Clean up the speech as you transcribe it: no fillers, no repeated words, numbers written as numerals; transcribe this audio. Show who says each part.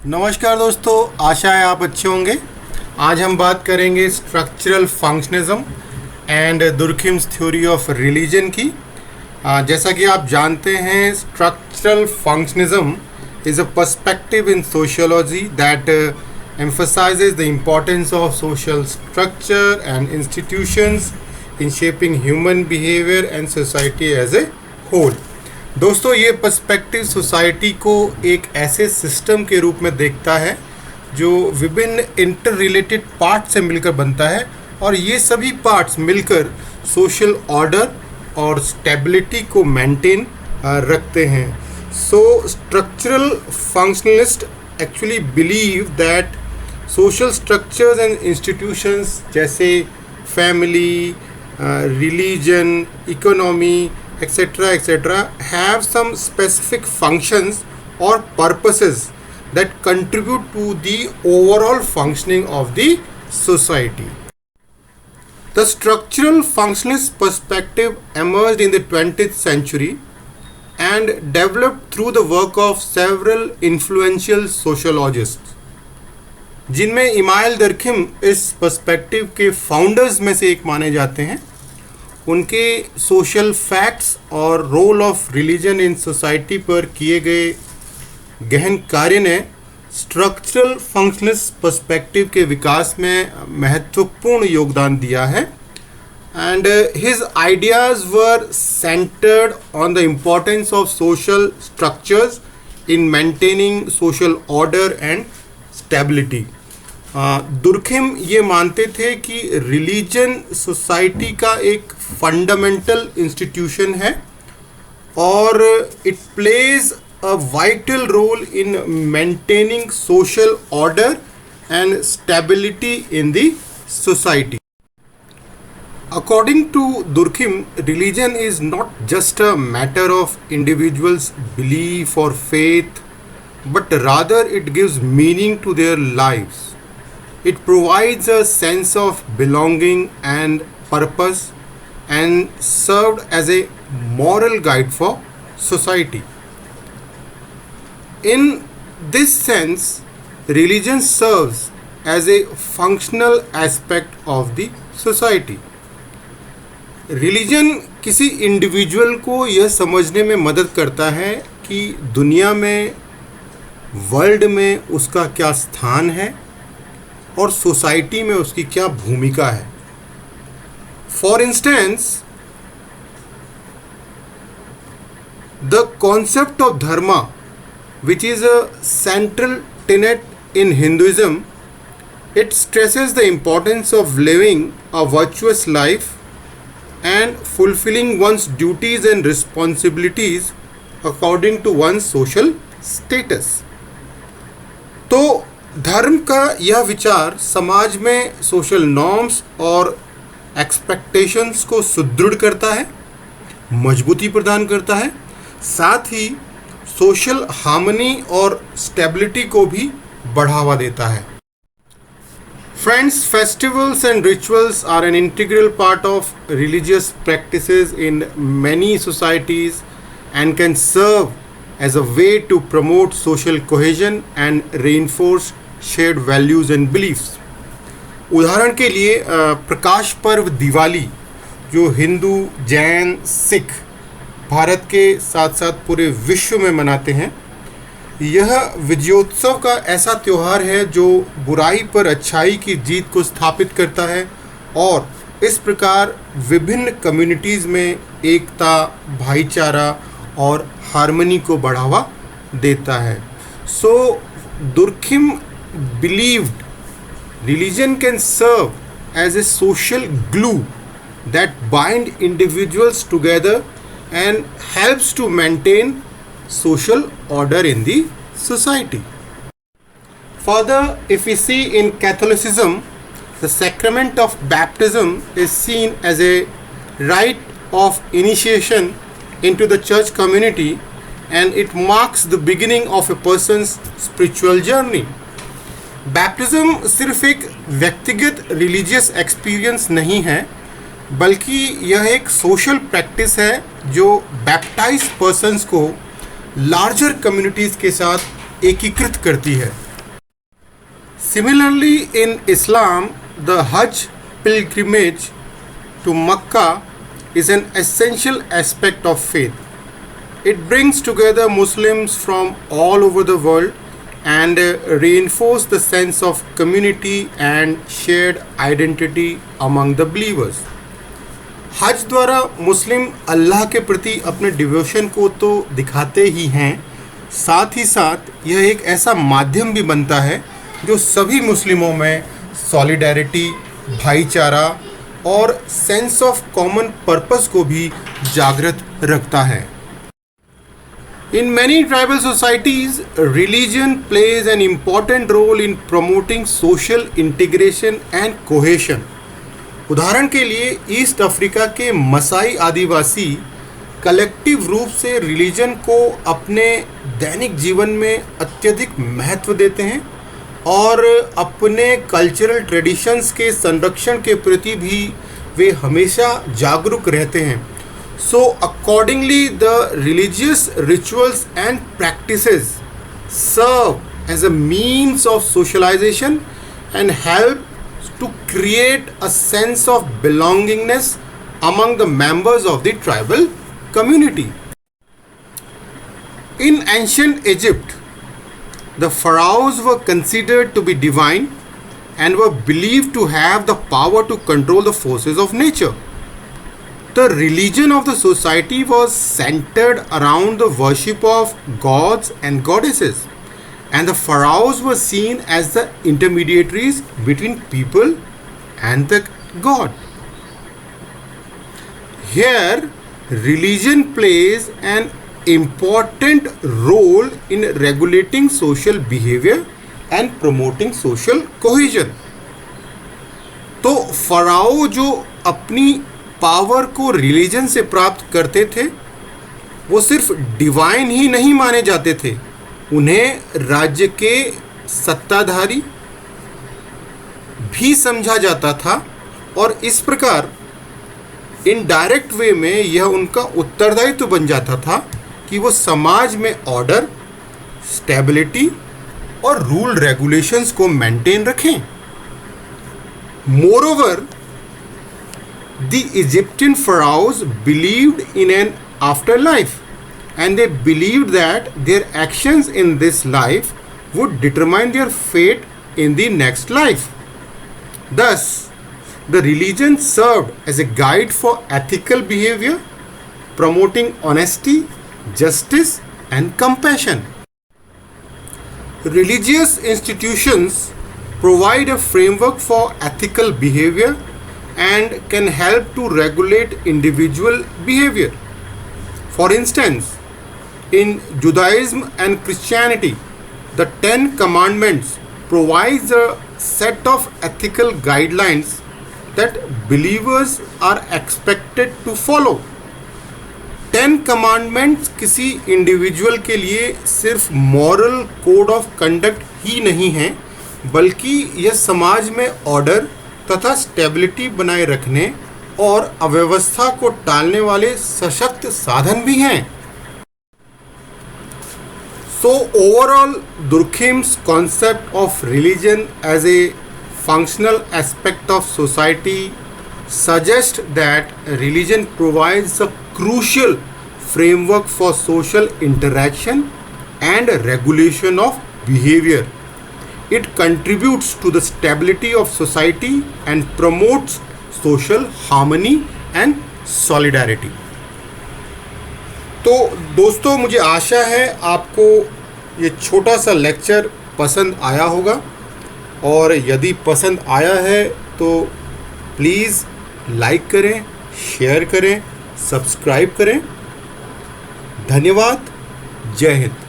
Speaker 1: नमस्कार दोस्तों, आशा है आप अच्छे होंगे। आज हम बात करेंगे structural functionalism and Durkheim's theory of religion की। जैसा कि आप जानते हैं, structural functionalism is a perspective in sociology that emphasizes the importance of social structure and institutions in shaping human behavior and society as a whole। दोस्तों, ये perspective society को एक ऐसे सिस्टम के रूप में देखता है जो विभिन्न इंटर रिलेटेड पार्ट से मिलकर बनता है और ये सभी पार्ट्स मिलकर सोशल ऑर्डर और स्टेबिलिटी को मेंटेन रखते हैं। So structural functionalist actually believe that social structures and institutions जैसे family, religion, economy etc. have some specific functions or purposes that contribute to the overall functioning of the society. The structural functionalist perspective emerged in the 20th century and developed through the work of several influential sociologists, जिनमें email दर्खिम इस perspective के founders में से एक माने जाते हैं। उनके सोशल फैक्ट्स और role of religion in society पर किए गए गहन कार्य ने स्ट्रक्चरल फंक्शनलिस्ट पर्सपेक्टिव के विकास में महत्वपूर्ण योगदान दिया है। And his ideas were centred on the importance of social structures in maintaining social order and stability. Durkheim ये मानते थे कि रिलीजन सोसाइटी का एक फंडामेंटल इंस्टीट्यूशन है और it plays a vital role in maintaining social order and stability in the society. According to Durkheim, religion is not just a matter of individuals' belief or faith, but rather it gives meaning to their lives. It provides a sense of belonging and purpose and served as a moral guide for society. In this sense, religion serves as a functional aspect of the society. Religion किसी individual को यह समझने में मदद करता है कि दुनिया में, वर्ल्ड में उसका क्या स्थान है और सोसाइटी में उसकी क्या भूमिका है। For instance, the concept of Dharma, which is a central Tenet in Hinduism, it stresses the importance of living a virtuous life and fulfilling one's duties and responsibilities according to one's social status। तो धर्म का यह विचार समाज में social norms और expectations को सुदृढ़ करता है, मजबूती प्रदान करता है, साथ ही सोशल हार्मनी और स्टेबिलिटी को भी बढ़ावा देता है। Friends, festivals and rituals are an integral part of religious practices in many societies and can serve as a way to promote social cohesion and reinforce shared values and beliefs। उदाहरण के लिए प्रकाश पर्व दिवाली, जो हिंदू, जैन, सिख भारत के साथ साथ पूरे विश्व में मनाते हैं, यह विजयोत्सव का ऐसा त्यौहार है जो बुराई पर अच्छाई की जीत को स्थापित करता है और इस प्रकार विभिन्न कम्युनिटीज़ में एकता, भाईचारा और हार्मनी को बढ़ावा देता है। So Durkheim believed religion can serve as a social glue that bind individuals together and helps to maintain social order in the society. Further, if we see in Catholicism, the sacrament of baptism is seen as a rite of initiation into the church community and it marks the beginning of a person's spiritual journey. Baptism सिर्फ एक व्यक्तिगत religious experience नहीं है, बल्कि यह एक social practice है जो baptized persons को लार्जर कम्युनिटीज़ के साथ एकीकृत करती है। Similarly, in Islam, the Hajj pilgrimage to Mecca is an essential aspect of faith. It brings together Muslims from all over the world and reinforces the sense of community and shared identity among the believers. हज द्वारा मुस्लिम अल्लाह के प्रति अपने devotion को तो दिखाते ही हैं, साथ ही साथ यह एक ऐसा माध्यम भी बनता है जो सभी मुस्लिमों में सॉलिडैरिटी, भाईचारा और सेंस ऑफ कॉमन पर्पस को भी जागृत रखता है. In many tribal societies, religion plays an important role in promoting social integration and cohesion. उदाहरण के लिए ईस्ट अफ्रीका के मसाई आदिवासी कलेक्टिव रूप से रिलीजन को अपने दैनिक जीवन में अत्यधिक महत्व देते हैं और अपने कल्चरल ट्रेडिशंस के संरक्षण के प्रति भी वे हमेशा जागरूक रहते हैं. So accordingly the religious rituals and practices serve as a means of socialization and help to create a sense of belongingness among the members of the tribal community. In ancient Egypt, the pharaohs were considered to be divine and were believed to have the power to control the forces of nature. The religion of the society was centered around the worship of gods and goddesses, and the pharaohs were seen as the intermediaries between people and the god. Here, religion plays an important role in regulating social behavior and promoting social cohesion. तो pharaoh जो अपनी power को religion से प्राप्त करते थे, वो सिर्फ डिवाइन ही नहीं माने जाते थे, उन्हें राज्य के सत्ताधारी भी समझा जाता था और इस प्रकार इनडायरेक्ट वे में यह उनका उत्तरदायित्व बन जाता था कि वो समाज में ऑर्डर, स्टेबिलिटी और रूल रेगुलेशंस को मेंटेन रखें. Moreover, the Egyptian pharaohs believed in an afterlife, and they believed that their actions in this life would determine their fate in the next life. Thus, the religion served as a guide for ethical behavior, promoting honesty, justice, and compassion. Religious institutions provide a framework for ethical behavior and can help to regulate individual behavior. For instance, in Judaism and Christianity, the Ten Commandments provides a set of ethical guidelines that believers are expected to follow. 10 Commandments किसी individual के लिए सिर्फ moral code of conduct ही नहीं है, बल्कि यह समाज में ऑर्डर तथा स्टेबिलिटी बनाए रखने और अव्यवस्था को टालने वाले सशक्त साधन भी हैं. So overall, Durkheim's concept of religion as a functional aspect of society suggests that religion provides a crucial framework for social interaction and regulation of behavior. It contributes to the stability of society and promotes social harmony and solidarity. तो दोस्तों, मुझे आशा है आपको ये छोटा सा lecture पसंद आया होगा, और यदि पसंद आया है तो प्लीज़ लाइक करें, शेयर करें, सब्सक्राइब करें. धन्यवाद. जय हिंद.